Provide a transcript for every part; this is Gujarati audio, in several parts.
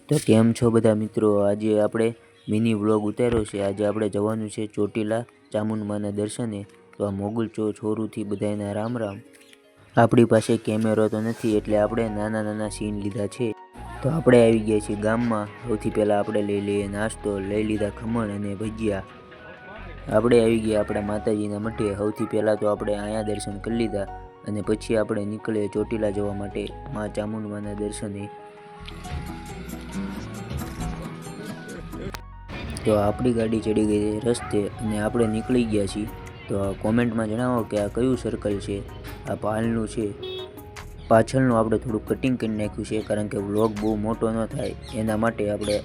તો કેમ છો બધા મિત્રો? આજે આપણે મિની વ્લોગ ઉતાર્યો છે। આજે આપણે જવાનું છે ચોટીલા ચામુંડમાના દર્શને। તો આ મોગલ છોરુંથી બધાને રામ રામ। આપણી પાસે કેમેરો તો નથી એટલે આપણે નાના નાના સીન લીધા છે। તો આપણે આવી ગયા છીએ ગામમાં। સૌથી પહેલાં આપણે લઈ લઈએ નાસ્તો, લઈ લીધા ખમણ અને ભજીયા। આપણે આવી ગયા આપણા માતાજીના મઠે। સૌથી પહેલાં તો આપણે અહીંયા દર્શન કરી લીધા અને પછી આપણે નીકળીએ ચોટીલા જવા માટે મા ચામુંડમાના દર્શને। તો આપણી ગાડી ચડી ગઈ છે રસ્તે અને આપણે નીકળી ગયા છીએ। તો કોમેન્ટમાં જણાવો કે આ કયું સર્કલ છે। આ પાલનું છે। પાછળનું આપણે થોડું કટિંગ કરી નાખ્યું છે કારણ કે વ્લોગ બહુ મોટો ન થાય એના માટે આપણે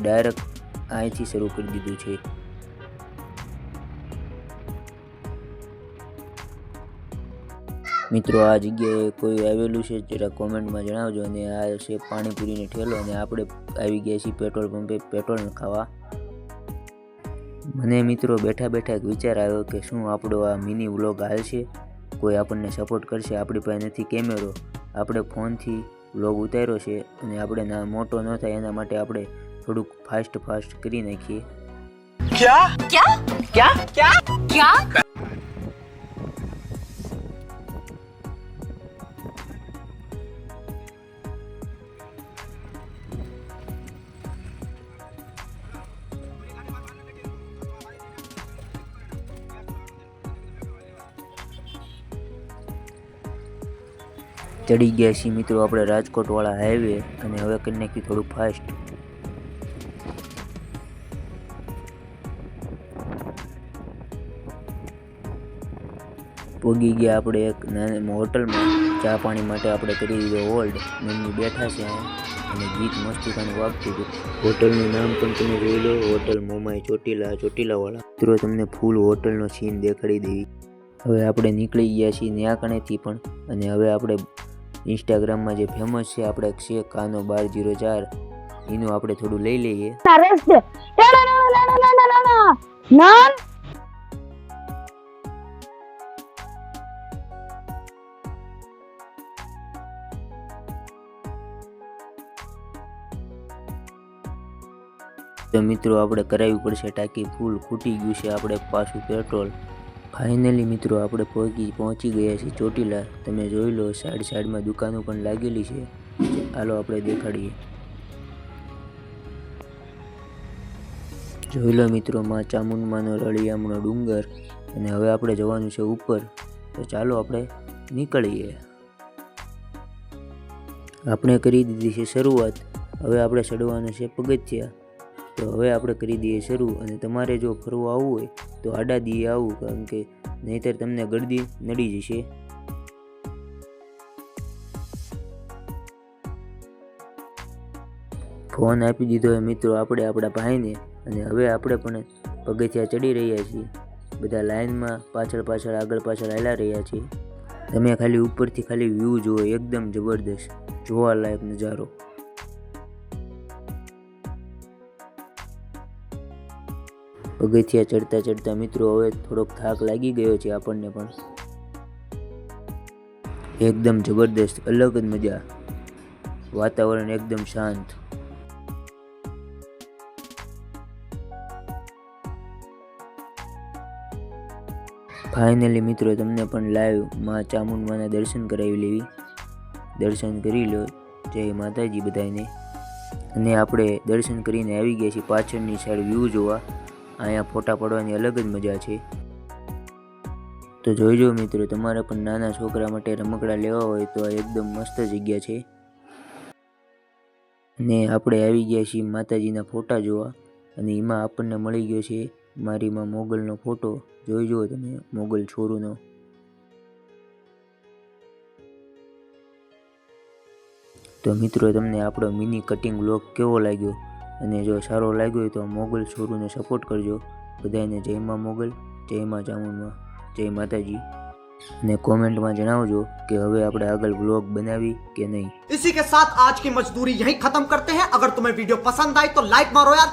ડાયરેક્ટ અહીંથી શરૂ કરી દીધું છે। મિત્રો આ જગ્યાએ કોઈ આવેલું છે જરા કોમેન્ટમાં જણાવજો। અને આ છે પાણીપુરીનો ઠેલો અને આપણે આવી ગયા છીએ પેટ્રોલ પંપે પેટ્રોલ નખાવા। મને મિત્રો બેઠા બેઠા એક વિચાર આવ્યો કે શું આપણો આ મિની વ્લોગ હાલશે, કોઈ આપણને સપોર્ટ કરશે। આપણી પાસે નથી કેમેરો, આપણે ફોનથી વ્લોગ ઉતાર્યો છે અને આપણે મોટો ન થાય એના માટે આપણે થોડુંક ફાસ્ટ કરી નાખીએ। क्या क्या क्या क्या क्या ચડી ગયા છીએ મિત્રો આપણે રાજકોટ વાળા હાઈવે અને હવે કરી નાખ્યું થોડું ફાસ્ટ। પહોંચી ગયા આપણે એક નાની હોટલમાં। ચા પાણી માટે આપણે કરી દીધો હોલ્ડ। મમ્મી બેઠા છે અને ગીત મસ્તીખાનું વાગતું હતું। હોટલનું નામ પણ તમે જોઈ લો, હોટલ મોમાઈ ચોટીલાવાળા। મિત્રો તમને ફૂલ હોટલનો સીન દેખાડી દેવી। હવે આપણે નીકળી ગયા છીએ ન્યા કણેથી પણ અને હવે આપણે ઇન્સ્ટાગ્રામમાં જે ફેમસ છે આપણે છે કાનો 1204 એનું આપણે થોડું લઈ લઈએ। તો મિત્રો આપણે કરાવવી પડશે ટાંકી ફૂલ, ખૂટી ગયું છે આપણે પાછું પેટ્રોલ। ફાઇનલી મિત્રો આપણે પહોંચી ગયા છીએ ચોટીલા। તમે જોઈ લો સાઈડમાં દુકાનો પણ લાગેલી છે। ચાલો આપણે દેખાડીએ। જોઈ લો મિત્રો માં ચામુંડમાનો રળિયામણો ડુંગર અને હવે આપણે જવાનું છે ઉપર। તો ચાલો આપણે નીકળીએ। આપણે કરી દીધી છે શરૂઆત, હવે આપણે ચડવાનું છે પગથિયા। તો હવે આપણે કરી દઈએ શરૂ અને તમારે જો ફરવા આવવું હોય તો આડા દીએ આવું કારણ કે નહીંતર તમને ગળદી નડી જશે। ફોન આપી દીધો હોય મિત્રો આપણે આપણા ભાઈને અને હવે આપણે પણ પગથિયા ચડી રહ્યા છીએ। બધા લાઈનમાં પાછળ આગળ પાછળ હાલ્યા રહ્યા છીએ। તમે ખાલી ઉપરથી ખાલી વ્યૂ જુઓ, એકદમ જબરદસ્ત જોવાલાયક નજારો। પગથિયા ચડતા મિત્રો હવે થોડોક થાક લાગી ગયો છે આપણને પણ। એકદમ જબરદસ્ત અલગ જ મજા, વાતાવરણ એકદમ શાંત। ફાઇનલી મિત્રો તમને પણ લાઈવ માં ચામુંડમાના દર્શન કરાવી લેવી। દર્શન કરી લો, જય માતાજી બધાને। અને આપણે દર્શન કરીને આવી ગયા છીએ પાછળની સાઈડ વ્યૂ જોવા। અહીંયા ફોટા પાડવાની અલગ જ મજા છે। તો જોઈજો મિત્રો, તમારે પણ નાના છોકરા માટે રમકડા લેવા હોય તો આ એકદમ મસ્ત જગ્યા છે। અને આપણે આવી ગયા છીએ માતાજીના ફોટા જોવા અને એમાં આપણને મળી ગયો છે મારી માં મોગલનો ફોટો। જોઈજો તમે મોગલ છોરુનો। તો મિત્રો તમને આપણો મિની કટિંગ વ્લોગ કેવો લાગ્યો અને જો સારો લાગ્યો હોય તો મોગલ છોરુને સપોર્ટ કરજો। બધાને જય માં મોગલ, જય માં ચામુંડમાં, જય માતાજી। અને કોમેન્ટમાં જણાવજો કે હવે આપણે આગળ વ્લોગ બનાવી કે નહીં। इसी के साथ आज की मजदूरी यहीं खत्म करते हैं। अगर तुम्हें वीडियो पसंद आई तो लाइक मारो यार।